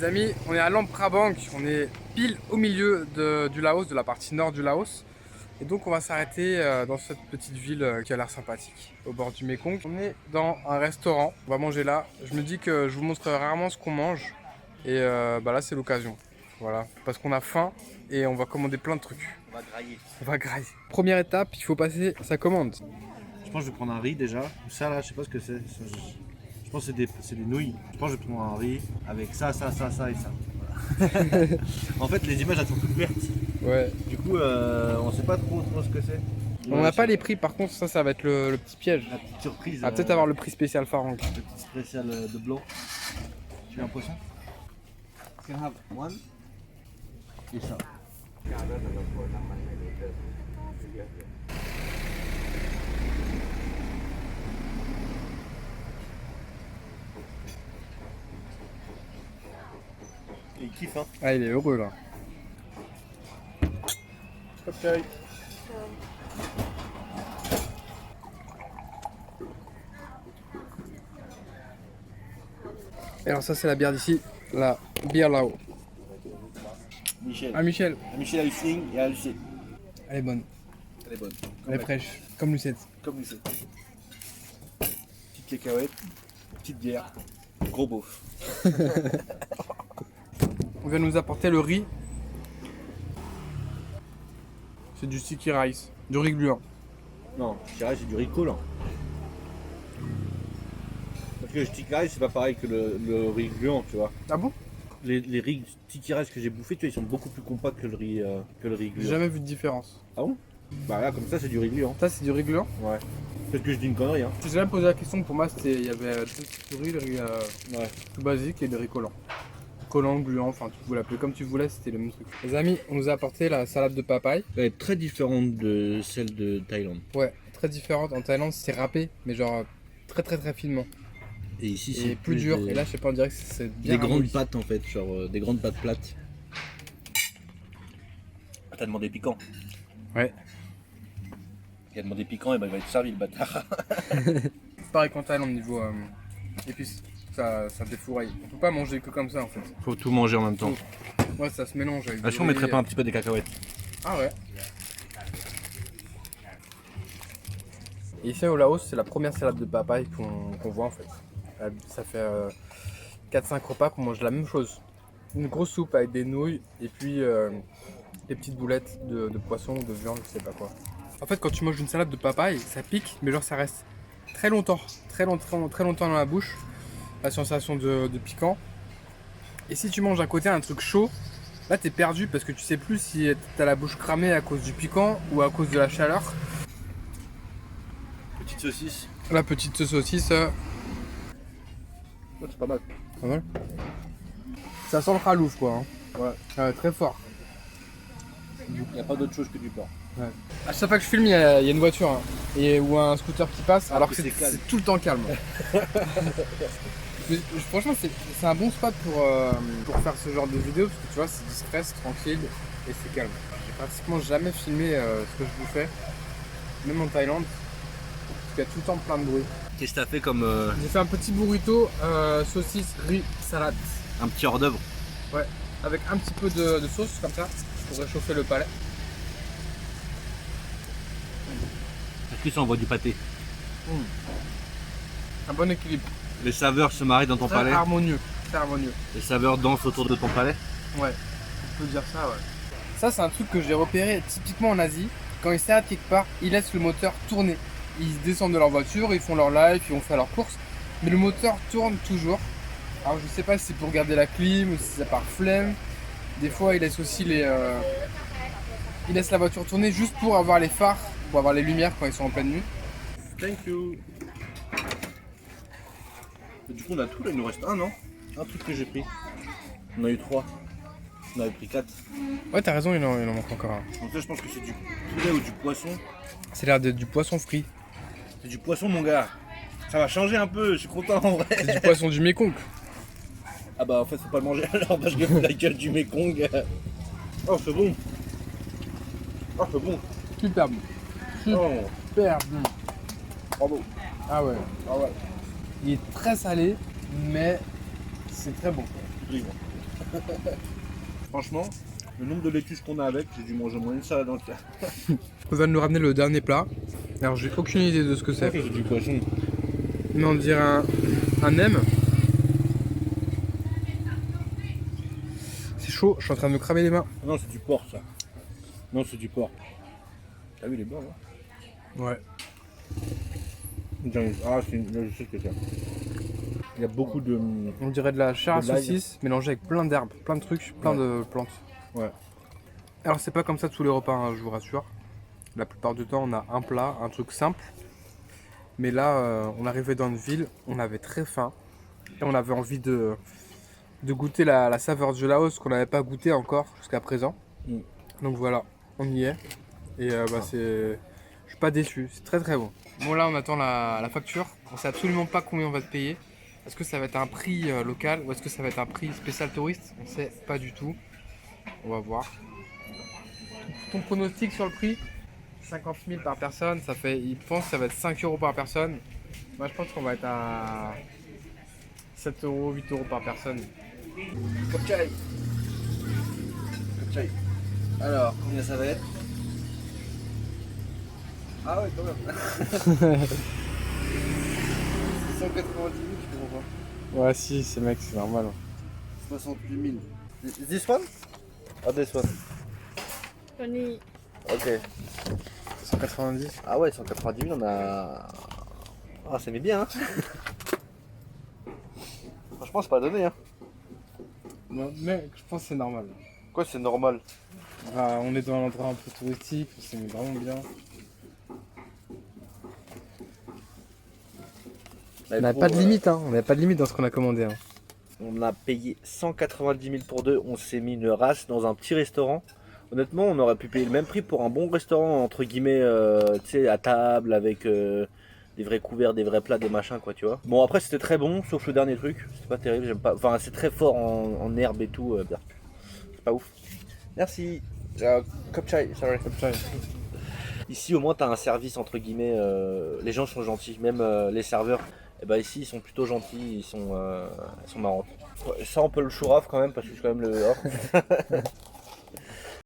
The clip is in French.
Les amis, on est à Luang Prabang, on est pile au milieu du Laos, de la partie nord du Laos. Et donc on va s'arrêter dans cette petite ville qui a l'air sympathique, au bord du Mekong. On est dans un restaurant, on va manger là. Je me dis que je vous montre rarement ce qu'on mange. Et là c'est l'occasion, voilà. Parce qu'on a faim et on va commander plein de trucs. On va grailler. On va grailler. Première étape, il faut passer sa commande. Je pense que je vais prendre un riz déjà. Ça là, je sais pas ce que c'est. Je pense que c'est des nouilles. Je pense que je vais prendre un riz avec ça et ça. Voilà. En fait, les images elles sont toutes vertes. Ouais. Du coup, on sait pas trop ce que c'est. On n'a pas les prix, par contre, ça va être le petit piège. La petite surprise. On va peut-être avoir le prix spécial Farang. Le petit spécial de blanc. Tu veux un poisson? You can have one. Et ça. Et il kiffe hein. Ah, il est heureux là. Ok. Et alors ça c'est la bière d'ici, la bière Lao. Michel. Ah Michel, Michel a eu signe et a Lucette. elle est bonne, Elle est bonne. elle est fraîche, comme Lucette. Comme Lucette. Petite cacahuète, petite bière, gros beauf. On vient nous apporter le riz. C'est du sticky rice, du riz gluant. Non, je dirais c'est du riz collant. Parce que le sticky rice c'est pas pareil que le riz gluant, tu vois. Ah bon? Les riz sticky rice que j'ai bouffé, tu vois, ils sont beaucoup plus compacts que le riz J'ai gluant. jamais vu de différence. Ah bon? Bah là, comme ça, c'est du riz gluant. Ça c'est du riz gluant? Ouais. Peut-être que je dis une connerie, hein. J'ai jamais posé la question, pour moi il y avait deux types de riz, le riz Ouais. tout basique et le riz collant. Collant, gluant, enfin tu pouvais l'appeler comme tu voulais, c'était le même truc. Les amis, on nous a apporté la salade de papaye. Elle est très différente de celle de Thaïlande. Ouais, très différente. En Thaïlande c'est râpé, mais genre très finement. Et ici, Et c'est plus dur, des, et là je sais pas, on dirait que c'est bien des grandes ramolli. pâtes en fait, genre des grandes pâtes plates. Ah, t'as demandé piquant. Ouais. Il a demandé piquant, et ben il va être servi le bâtard. Pareil qu'en Thaïlande niveau épices, ça défouraille. On peut pas manger que comme ça en fait. Faut tout manger en même temps. Ouais, ça se mélange avec Est-ce du qu'on riz. mettrait pas un petit peu des cacahuètes? Ah ouais. Et ici au Laos, c'est la première salade de papaye qu'on voit en fait. Ça fait 4-5 repas qu'on mange la même chose. Une grosse soupe avec des nouilles et puis des petites boulettes de poisson ou de viande, je sais pas quoi. En fait, quand tu manges une salade de papaye, ça pique, mais genre ça reste très longtemps dans la bouche. La sensation de piquant. Et si tu manges à côté un truc chaud, là t'es perdu parce que tu sais plus si t'as la bouche cramée à cause du piquant ou à cause de la chaleur. Petite saucisse. La petite saucisse, Ouais, c'est pas mal. pas mal. Ça sent le khalouf quoi. Hein. Ouais. Très fort. Il n'y a pas d'autre chose que du porc. Ouais. À chaque fois que je filme, il y a une voiture hein, ou un scooter qui passe, alors que c'est calme. c'est tout le temps calme. Mais, franchement, c'est un bon spot pour faire ce genre de vidéo parce que tu vois, c'est discret, c'est tranquille et c'est calme. J'ai pratiquement jamais filmé ce que je vous fais, même en Thaïlande, parce qu'il y a tout le temps plein de bruit. Qu'est-ce que t'as fait comme J'ai fait un petit burrito, saucisse, riz, salade. un petit hors d'œuvre? Ouais, avec un petit peu de sauce comme ça pour réchauffer le palais. Est-ce que ça envoie du pâté? Un bon équilibre. Les saveurs se marient dans ton Très palais? harmonieux. Très harmonieux. Les saveurs dansent autour de ton palais? Ouais, on peut dire ça, ouais. Ça, c'est un truc que j'ai repéré typiquement en Asie. Quand ils s'arrêtent quelque part, ils laissent le moteur tourner. Ils descendent de leur voiture, ils font leur live, ils vont faire leurs courses. Mais le moteur tourne toujours. Alors, je sais pas si c'est pour garder la clim ou si c'est par flemme. Des fois, ils laissent aussi ils laissent la voiture tourner juste pour avoir les phares, pour avoir les lumières quand ils sont en pleine nuit. Thank you. Et du coup, on a tout là, il nous reste un, non? Un truc que j'ai pris. On a eu 3. On avait pris 4. Ouais, t'as raison, il en manque encore un. Donc ça, je pense que c'est du poulet ou du poisson. C'est l'air du poisson frit. C'est du poisson, mon gars. Ça va changer un peu, je suis content en vrai. C'est du poisson du Mekong. Ah bah en fait, faut pas le manger alors parce que la gueule du Mekong. Oh, c'est bon. Oh, c'est bon. Super bon. Oh, Super bon. bravo. Ah ouais. Ah ouais. Il est très salé, mais c'est très bon. Livre. Franchement, le nombre de laitues qu'on a avec, j'ai dû manger moins une salade entière. On va nous ramener le dernier plat. Alors j'ai aucune idée de ce que c'est. C'est du poisson. Mais on dirait un nem. C'est chaud, je suis en train de me cramer les mains. Non, c'est du porc ça. Non, c'est du porc. T'as vu les bords là? Ouais. Ah, là, je sais ce que c'est. Il y a beaucoup de. On dirait de la chair à De l'ail. saucisse mélangée avec plein d'herbes, plein de trucs, plein de plantes. Ouais. Alors c'est pas comme ça tous les repas, hein, je vous rassure. La plupart du temps on a un plat, un truc simple. Mais là on arrivait dans une ville, on avait très faim. Et on avait envie de goûter la saveur du Laos qu'on n'avait pas goûté encore jusqu'à présent. Mm. Donc voilà, on y est. Et je suis pas déçu, c'est très très bon. Bon là on attend la facture. On sait absolument pas combien on va te payer. Est-ce que ça va être un prix local ou est-ce que ça va être un prix spécial touriste? On sait pas du tout. On va voir. Ton pronostic sur le prix? 50 000 par personne, ça fait. Il pense que ça va être 5 euros par personne. Moi je pense qu'on va être à 7 euros, 8 euros par personne. Cocktail. Alors, combien ça va être? Ah ouais, quand même. 190 000, je comprends pas. Ouais si, c'est mec, c'est normal. 68 000. This one? Oh, this one. Ok. 190. Ah ouais, 190 000, on a. Ah, ça met bien, hein. Franchement, c'est pas donné, hein. Non, mec, je pense que c'est normal. Quoi, c'est normal? Ah, on est dans un endroit un peu touristique, on s'est mis vraiment bien. On n'a pas de limite, hein. On n'a pas de limite dans ce qu'on a commandé. Hein. On a payé 190 000 pour deux, on s'est mis une race dans un petit restaurant. Honnêtement, on aurait pu payer le même prix pour un bon restaurant, entre guillemets, tu sais, à table, avec des vrais couverts, des vrais plats, des machins, quoi, tu vois. Bon, après, c'était très bon, sauf le dernier truc. C'était pas terrible, j'aime pas. Enfin, c'est très fort en herbe et tout. C'est pas ouf. Merci. Kopchai, sorry. Kopchai. Ici, au moins, t'as un service, entre guillemets. Les gens sont gentils, même les serveurs. Et bah ici ils sont plutôt gentils, ils sont marrants. Ça on peut le chouraf quand même parce que c'est quand même le